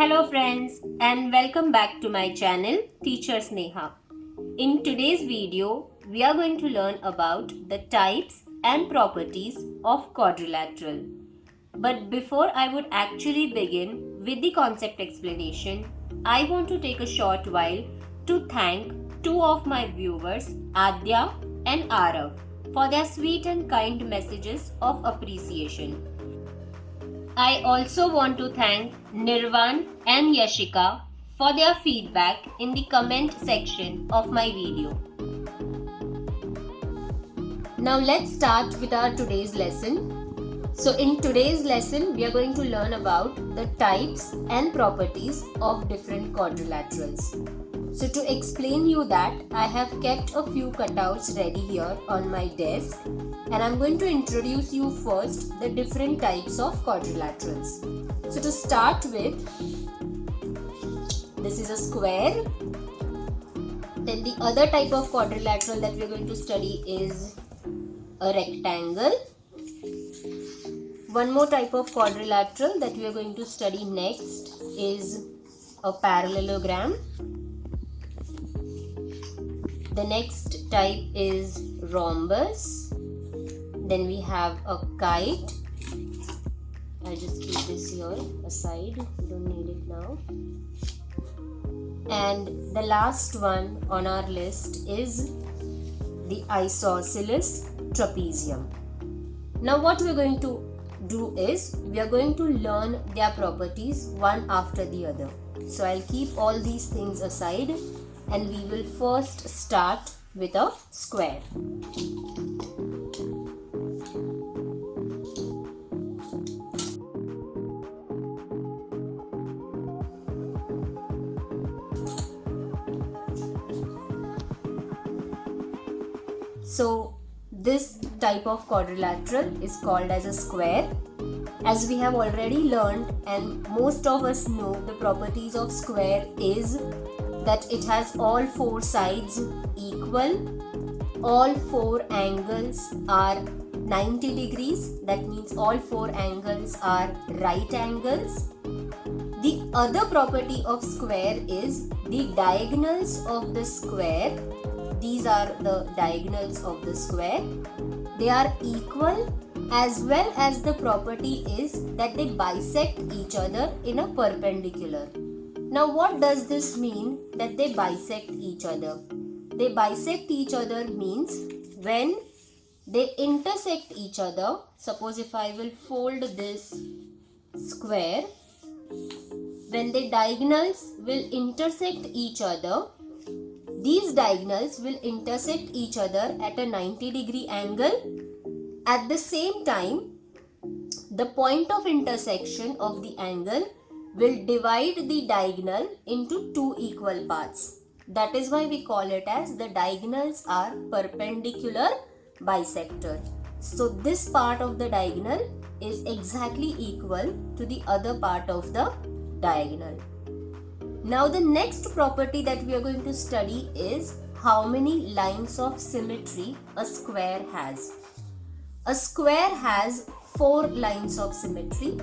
Hello friends and welcome back to my channel Teacher Sneha. In today's video, we are going to learn about the types and properties of quadrilateral. But before I would actually begin with the concept explanation, I want to take a short while to thank two of my viewers, Adya and Arav, for their sweet and kind messages of appreciation. I also want to thank Nirvan and Yashika for their feedback in the comment section of my video. Now let's start with our today's lesson. So in today's lesson, we are going to learn about the types and properties of different quadrilaterals. So to explain you that, I have kept a few cutouts ready here on my desk, and I'm going to introduce you first the different types of quadrilaterals. So to start with, this is a square. Then the other type of quadrilateral that we're going to study is a rectangle. One more type of quadrilateral that we are going to study next is a parallelogram. The next type is rhombus. Then we have a kite. I'll just keep this here aside. We don't need it now. And the last one on our list is the isosceles trapezium. Now what we're going to do is we are going to learn their properties one after the other. So I'll keep all these things aside and we will first start with a square. So this type of quadrilateral is called as a square. As we have already learned and most of us know, the properties of square is that it has all four sides equal, all four angles are 90 degrees, that means all four angles are right angles. The other property of square is the diagonals of the square. These are the diagonals of the square. They are equal, as well as the property is that they bisect each other in a perpendicular. Now what does this mean that they bisect each other? They bisect each other means when they intersect each other. Suppose if I will fold this square, when the diagonals will intersect each other, these diagonals will intersect each other at a 90-degree angle. At the same time, the point of intersection of the angle will divide the diagonal into two equal parts. That is why we call it as the diagonals are perpendicular bisector. So this part of the diagonal is exactly equal to the other part of the diagonal. Now the next property that we are going to study is how many lines of symmetry a square has. A square has 4 lines of symmetry.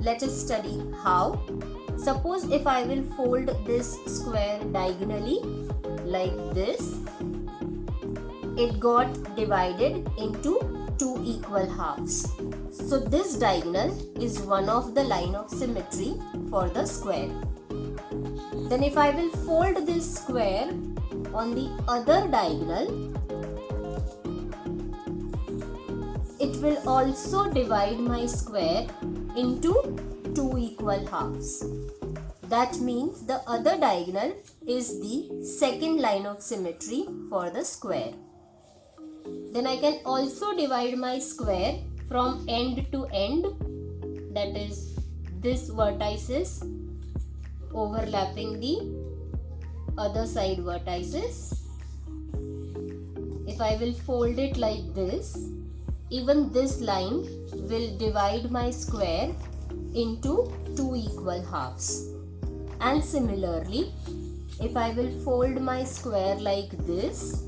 Let us study how. Suppose if I will fold this square diagonally like this, it got divided into 2 equal halves. So this diagonal is one of the line of symmetry for the square. Then if I will fold this square on the other diagonal, it will also divide my square into 2 equal halves. That means the other diagonal is the second line of symmetry for the square. Then I can also divide my square from end to end, that is this vertices overlapping the other side vertices. If I will fold it like this, even this line will divide my square into 2 equal halves. And similarly, if I will fold my square like this,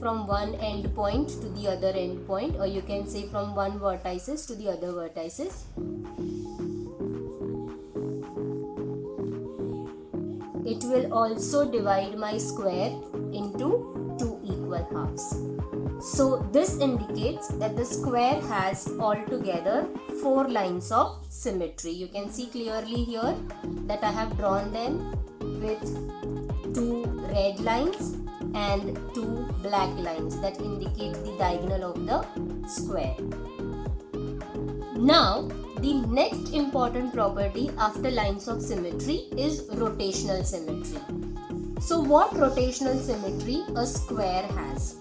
from one end point to the other end point, or you can say from one vertices to the other vertices, it will also divide my square into two equal halves. So this indicates that the square has altogether 4 lines of symmetry. You can see clearly here that I have drawn them with 2 red lines and 2 black lines that indicate the diagonal of the square. Now, the next important property after lines of symmetry is rotational symmetry. So what rotational symmetry a square has?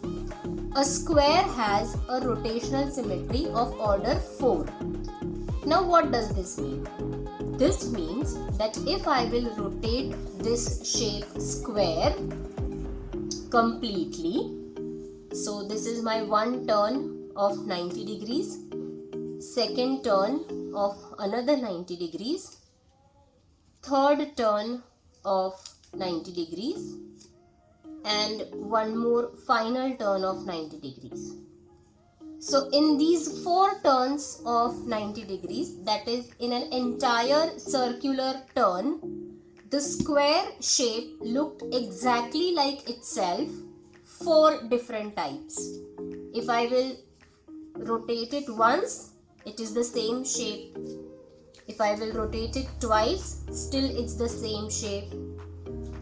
A square has a rotational symmetry of order 4. Now what does this mean? This means that if I will rotate this shape square completely, so this is my one turn of 90 degrees, second turn of another 90 degrees, third turn of 90 degrees, and one more final turn of 90 degrees. So in these 4 turns of 90 degrees, that is in an entire circular turn, the square shape looked exactly like itself 4 different types. If I will rotate it once, it is the same shape. If I will rotate it twice, still it's the same shape.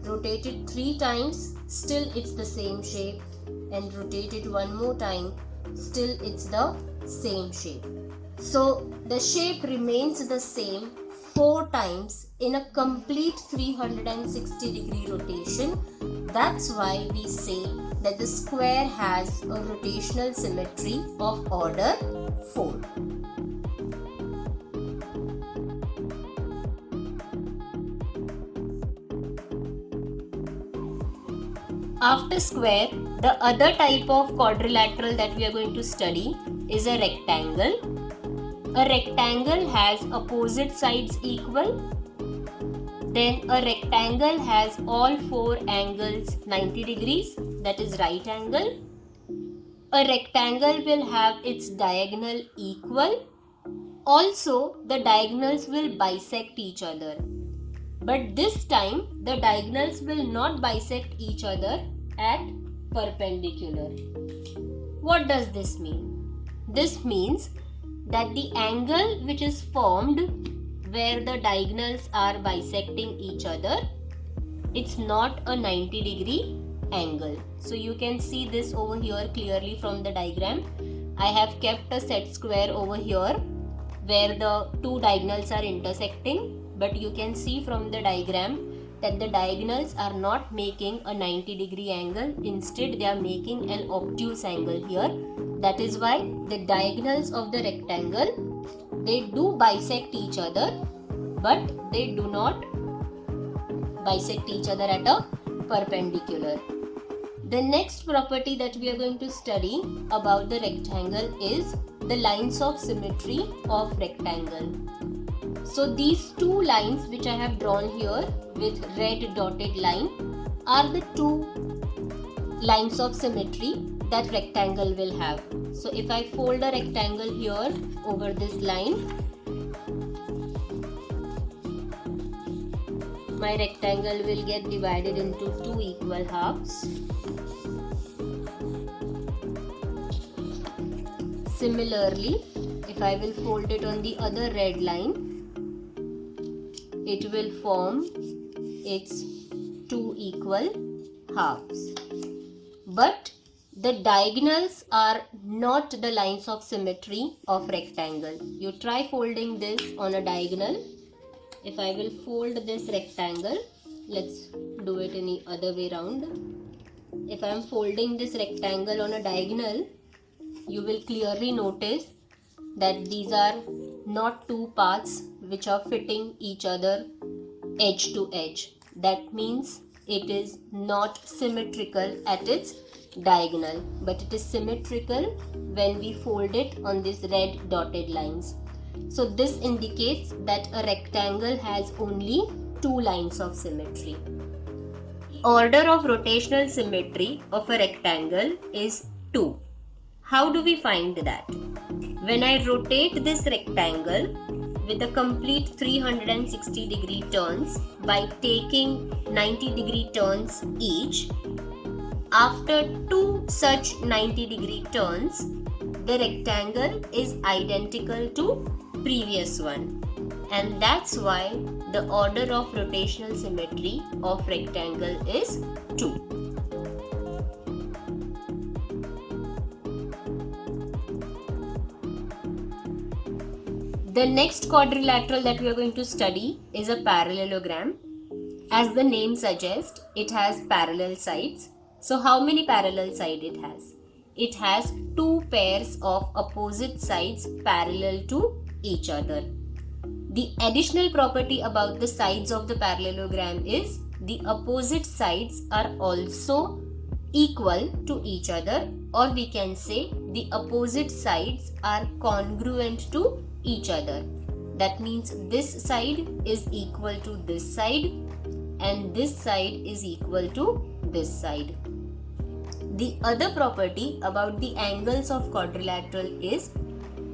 Rotate it 3 times, still it's the same shape. And rotate it one more time, still it's the same shape. So the shape remains the same 4 times in a complete 360 degree rotation. That's why we say that the square has a rotational symmetry of order 4. After square, the other type of quadrilateral that we are going to study is a rectangle. A rectangle has opposite sides equal. Then a rectangle has all 4 angles 90 degrees, that is right angle. A rectangle will have its diagonal equal. Also, the diagonals will bisect each other. But this time, the diagonals will not bisect each other at perpendicular. What does this mean? This means that the angle which is formed where the diagonals are bisecting each other, it's not a 90 degree angle. So you can see this over here clearly from the diagram. I have kept a set square over here where the 2 diagonals are intersecting, but you can see from the diagram that the diagonals are not making a 90 degree angle. Instead, they are making an obtuse angle here. That is why the diagonals of the rectangle, they do bisect each other, but they do not bisect each other at a perpendicular. The next property that we are going to study about the rectangle is the lines of symmetry of rectangle. So these 2 lines which I have drawn here with red dotted line are the 2 lines of symmetry that rectangle will have. So if I fold a rectangle here over this line, my rectangle will get divided into 2 equal halves. Similarly, if I will fold it on the other red line, it will form its 2 equal halves. But the diagonals are not the lines of symmetry of rectangle. You try folding this on a diagonal. If I will fold this rectangle, let's do it in the other way round. If I am folding this rectangle on a diagonal, you will clearly notice that these are not 2 parts which are fitting each other edge to edge. That means it is not symmetrical at its diagonal, but it is symmetrical when we fold it on these red dotted lines. So this indicates that a rectangle has only 2 lines of symmetry. Order of rotational symmetry of a rectangle is 2. How do we find that? When I rotate this rectangle, with a complete 360 degree turns by taking 90 degree turns each. After two such 90 degree turns, the rectangle is identical to previous one, and that's why the order of rotational symmetry of rectangle is 2. The next quadrilateral that we are going to study is a parallelogram. As the name suggests, it has parallel sides. So how many parallel sides it has? It has two pairs of opposite sides parallel to each other. The additional property about the sides of the parallelogram is the opposite sides are also equal to each other, or we can say the opposite sides are congruent to each other. That means this side is equal to this side and this side is equal to this side. The other property about the angles of quadrilateral is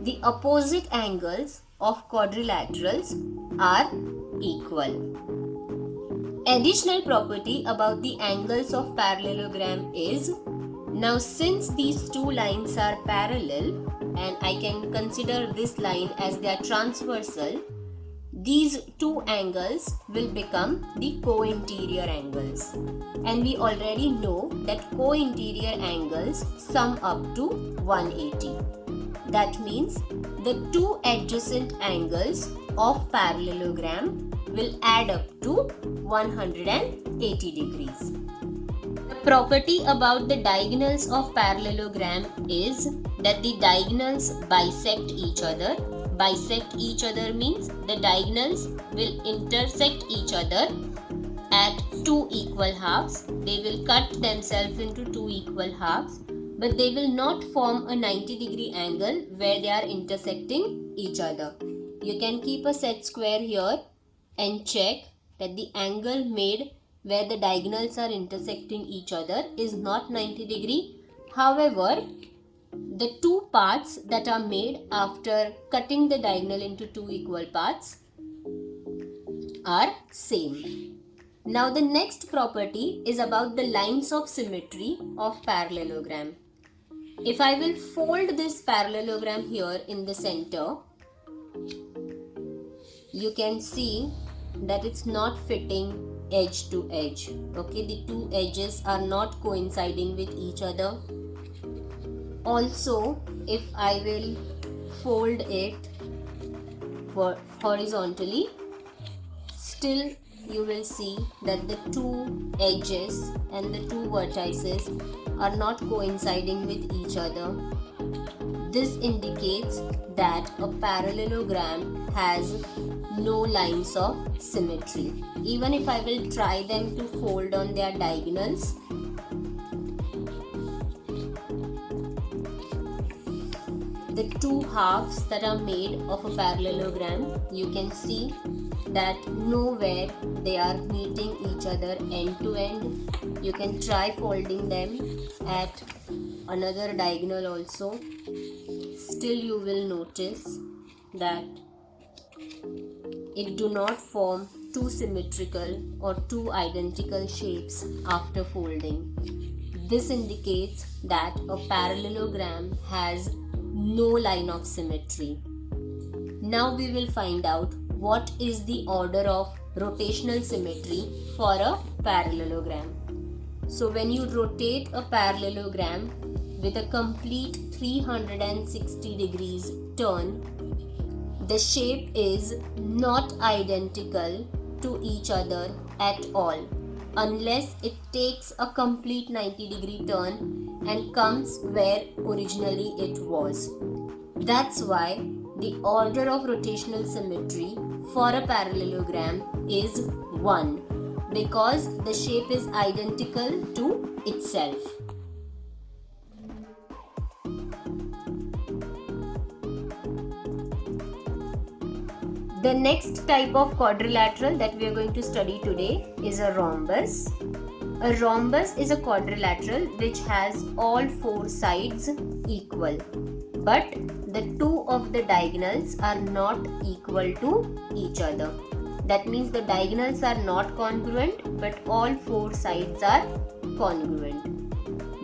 the opposite angles of quadrilaterals are equal. Additional property about the angles of parallelogram is, now since these two lines are parallel and I can consider this line as their transversal, these two angles will become the co-interior angles, and we already know that co-interior angles sum up to 180. That means the two adjacent angles of parallelogram will add up to 180 degrees. The property about the diagonals of parallelogram is that the diagonals bisect each other. Bisect each other means the diagonals will intersect each other at two equal halves. They will cut themselves into two equal halves, but they will not form a 90 degree angle where they are intersecting each other. You can keep a set square here and check that the angle made where the diagonals are intersecting each other is not 90 degree. However, the two parts that are made after cutting the diagonal into two equal parts are same. Now the next property is about the lines of symmetry of parallelogram. If I will fold this parallelogram here in the center, you can see that it's not fitting edge to edge. Okay, the two edges are not coinciding with each other. Also, if I will fold it horizontally, still you will see that the two edges and the two vertices are not coinciding with each other. This indicates that a parallelogram has no lines of symmetry. Even if I will try them to fold on their diagonals, the two halves that are made of a parallelogram, you can see that nowhere they are meeting each other end to end. You can try folding them at another diagonal also. Still you will notice that it do not form two symmetrical or two identical shapes after folding. This indicates that a parallelogram has no line of symmetry. Now we will find out what is the order of rotational symmetry for a parallelogram. So when you rotate a parallelogram with a complete 360 degrees turn, the shape is not identical to each other at all unless it takes a complete 90 degree turn and comes where originally it was. That's why the order of rotational symmetry for a parallelogram is 1, because the shape is identical to itself. The next type of quadrilateral that we are going to study today is a rhombus. A rhombus is a quadrilateral which has all four sides equal, but the two of the diagonals are not equal to each other. That means the diagonals are not congruent, but all four sides are congruent.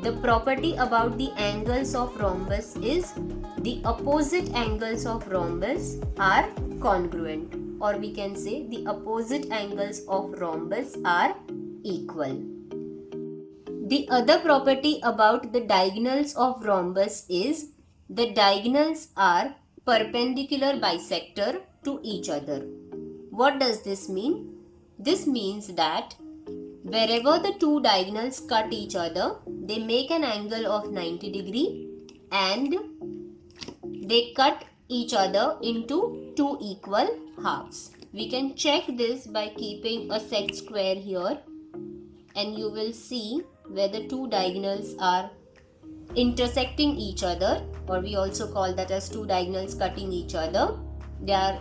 The property about the angles of rhombus is the opposite angles of rhombus are congruent, or we can say the opposite angles of rhombus are equal. The other property about the diagonals of rhombus is the diagonals are perpendicular bisector to each other. What does this mean? This means that wherever the two diagonals cut each other, they make an angle of 90 degree and they cut each other into two equal halves. We can check this by keeping a set square here, and you will see where the two diagonals are intersecting each other, or we also call that as two diagonals cutting each other. They are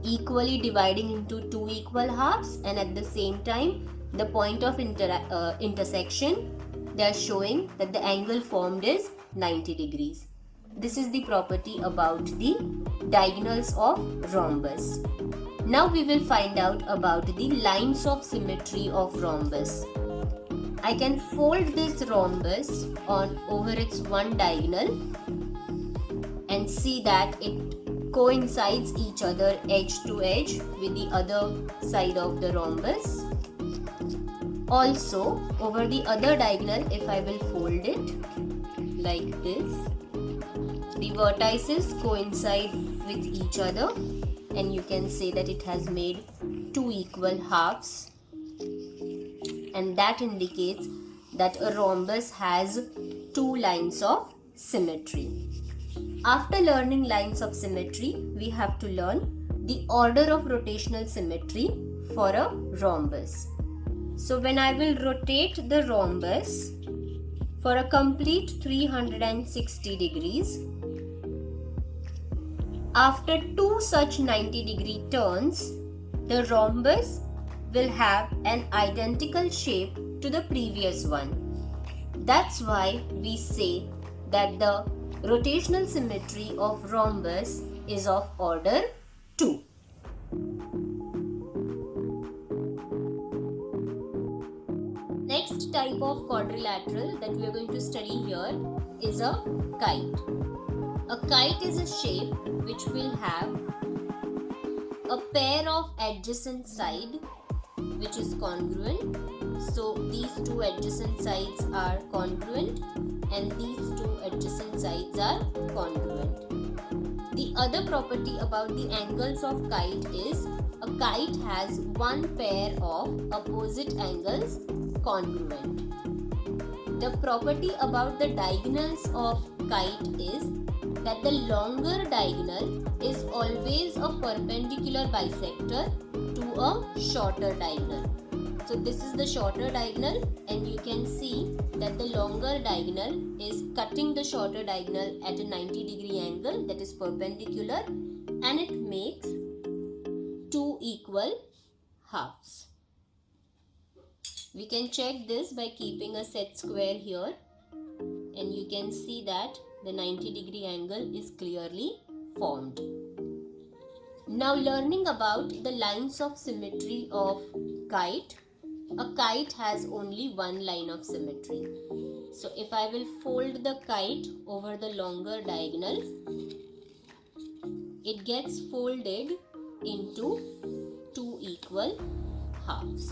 equally dividing into two equal halves, and at the same time the point of intersection, they are showing that the angle formed is 90 degrees. This is the property about the diagonals of rhombus. Now we will find out about the lines of symmetry of rhombus. I can fold this rhombus on over its one diagonal and see that it coincides each other edge to edge with the other side of the rhombus. Also, over the other diagonal, if I will fold it like this, the vertices coincide with each other, and you can say that it has made two equal halves, and that indicates that a rhombus has two lines of symmetry. After learning lines of symmetry, we have to learn the order of rotational symmetry for a rhombus. So when I will rotate the rhombus for a complete 360 degrees, after two such 90 degree turns, the rhombus will have an identical shape to the previous one. That's why we say that the rotational symmetry of rhombus is of order 2. Next type of quadrilateral that we are going to study here is a kite. A kite is a shape which will have a pair of adjacent sides which is congruent. So these two adjacent sides are congruent and these two adjacent sides are congruent. The other property about the angles of kite is a kite has one pair of opposite angles congruent. The property about the diagonals of kite is that the longer diagonal is always a perpendicular bisector to a shorter diagonal. So this is the shorter diagonal, and you can see that the longer diagonal is cutting the shorter diagonal at a 90 degree angle that is perpendicular, and it makes two equal halves. We can check this by keeping a set square here, and you can see that the 90 degree angle is clearly formed. Now learning about the lines of symmetry of kite. A kite has only one line of symmetry. So if I will fold the kite over the longer diagonal, it gets folded into two equal halves.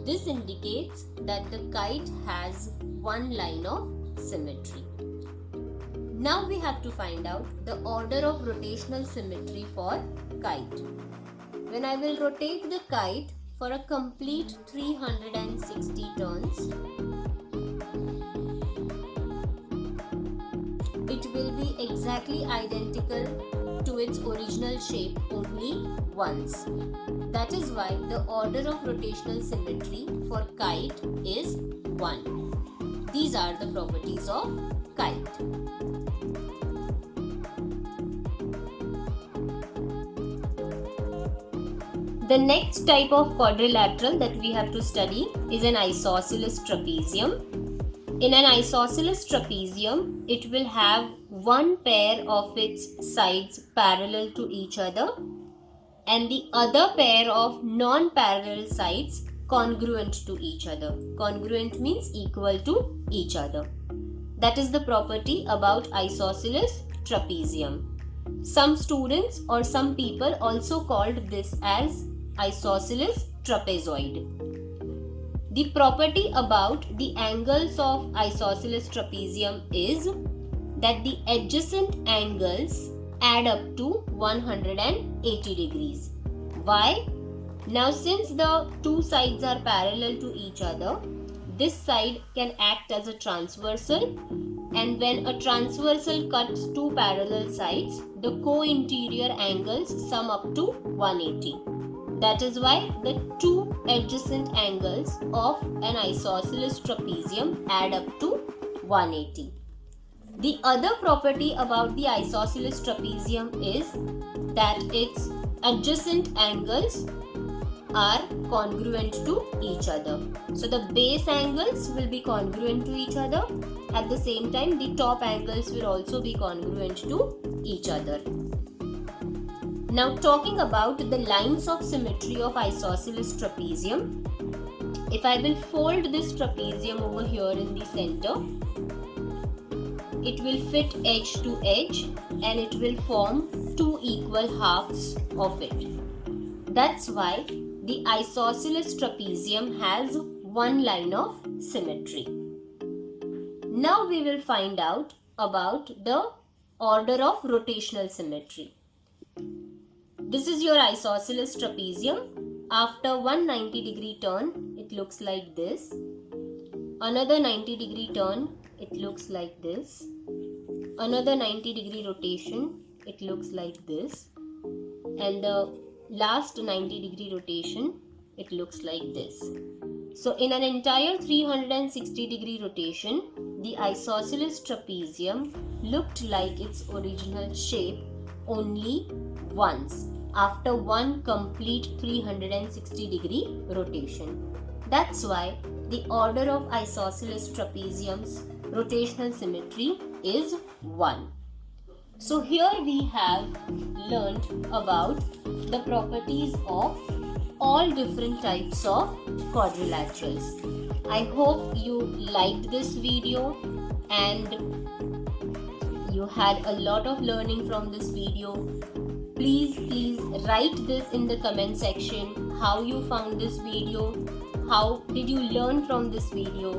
This indicates that the kite has one line of symmetry. Now we have to find out the order of rotational symmetry for kite. When I will rotate the kite for a complete 360 turns, it will be exactly identical to its original shape only once. That is why the order of rotational symmetry for kite is 1. These are the properties of kite. The next type of quadrilateral that we have to study is an isosceles trapezium. In an isosceles trapezium, it will have one pair of its sides parallel to each other and the other pair of non-parallel sides congruent to each other. Congruent means equal to each other. That is the property about isosceles trapezium. Some students or some people also called this as isosceles trapezoid. The property about the angles of isosceles trapezium is that the adjacent angles add up to 180 degrees. Why? Now since the two sides are parallel to each other, this side can act as a transversal, and when a transversal cuts two parallel sides, the co-interior angles sum up to 180. That is why the two adjacent angles of an isosceles trapezium add up to 180. The other property about the isosceles trapezium is that its adjacent angles are congruent to each other. So the base angles will be congruent to each other. At the same time, the top angles will also be congruent to each other. Now talking about the lines of symmetry of isosceles trapezium, if I will fold this trapezium over here in the center, it will fit edge to edge and it will form two equal halves of it. That's why the isosceles trapezium has one line of symmetry. Now we will find out about the order of rotational symmetry. This is your isosceles trapezium. After 190 degree turn, it looks like this. Another 90 degree turn, it looks like this. Another 90 degree rotation, it looks like this. And the last 90 degree rotation, it looks like this. So in an entire 360 degree rotation, the isosceles trapezium looked like its original shape only once after one complete 360 degree rotation. That's why the order of isosceles trapezium's rotational symmetry is 1. So here we have learned about the properties of all different types of quadrilaterals. I hope you liked this video and you had a lot of learning from this video. Please write this in the comment section, how you found this video, how did you learn from this video.